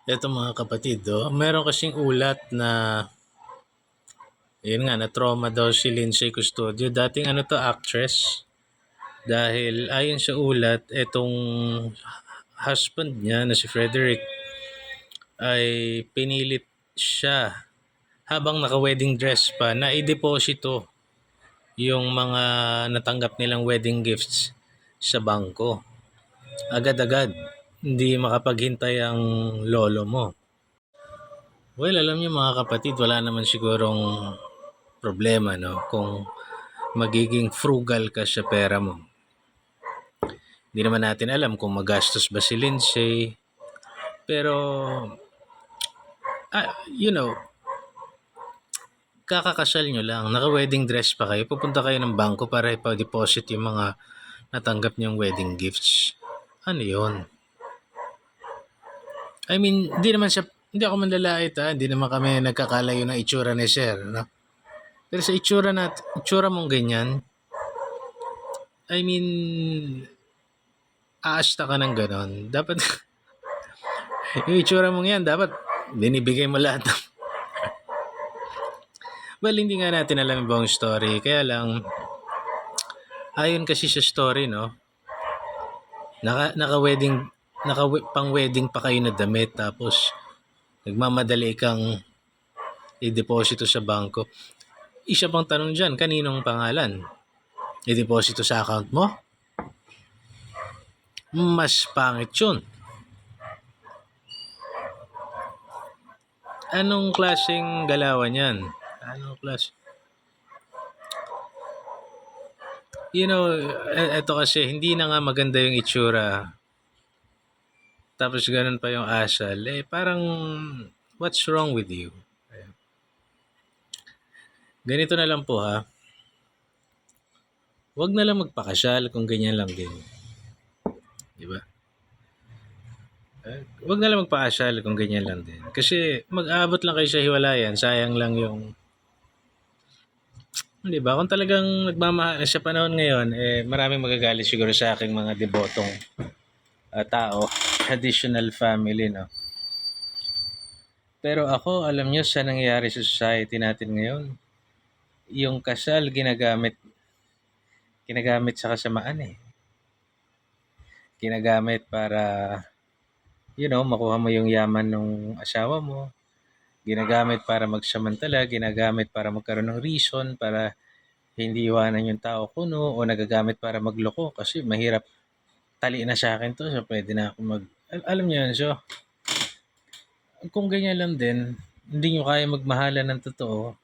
Eto mga kapatid, meron kasing ulat na, yun nga, na-trauma daw si Lindsay Custodio. Dating ano to, actress. Dahil ayon sa ulat, etong husband niya na si Frederick ay pinilit siya habang naka-wedding dress pa na i-deposito yung mga natanggap nilang wedding gifts sa bangko. Agad-agad, hindi makapaghintay ang lolo mo. Well, alam niyo mga kapatid, wala naman sigurong problema, no? Kung magiging frugal ka sa pera mo. Hindi naman natin alam kung magastos ba si Lindsay. Pero, you know, kakakasal nyo lang, naka-wedding dress pa kayo, pupunta kayo ng bangko para ipa-deposit yung mga natanggap niyong wedding gifts. Ano yon? I mean, hindi ako manlalait hindi naman kami nagkakalayo ng itsura ni Sir, no? Pero sa itsura mong ganyan, I mean, aasta ka ng ganon. Dapat, yung itsura mong yan, dapat binibigay mo lahat. Well, hindi nga natin alam yung buong story. Kaya lang, ayon kasi sa story, no? Naka-wedding, pang-wedding pa kayo na damit, tapos nagmamadali kang i-deposito sa bangko. Isa pang tanong dyan, kaninong pangalan? I-deposito sa account mo? Mas pangit yun. Anong klaseng galawan yan? Anong klase? You know, eto kasi, hindi na nga maganda yung itsura. Tapos ganun pa yung asal. Parang, what's wrong with you? Ganito na lang po ha. Huwag na lang magpakasal kung ganyan lang din. Di ba? Huwag na lang magpakasal kung ganyan lang din. Kasi mag-aabot lang kayo sa hiwalayan. Sayang lang yung... Di ba? Kung talagang nagmamahal sa panahon ngayon, maraming magagalit siguro sa aking mga debotong tao. Traditional family, no? Pero ako, alam nyo sa nangyayari sa society natin ngayon, yung kasal ginagamit sa kasamaan Ginagamit para, makuha mo yung yaman ng asawa mo. Ginagamit para magsamantala, ginagamit para magkaroon ng reason, para hindi iwanan yung tao kuno, o nagagamit para magloko kasi mahirap, tali na sa akin to, so pwede na ako alam niyo yun, so kung ganyan lang din, hindi nyo kaya magmahalan ng totoo,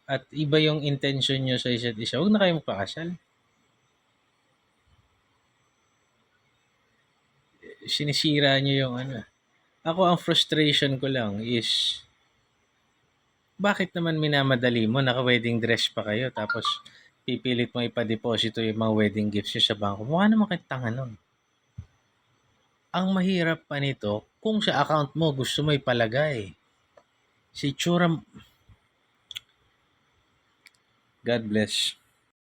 at iba yung intention nyo sa isa't isa, huwag na kayo magpakasal. Sinisira nyo yung ano. Ako, ang frustration ko lang is, bakit naman minamadali mo, naka-wedding dress pa kayo, tapos pipilit mo ipa-deposito yung mga wedding gifts nyo sa bangko. Mukha naman kayo tanga nun. Ang mahirap pa nito, kung sa account mo gusto mo ipalagay. Si Chura, God bless.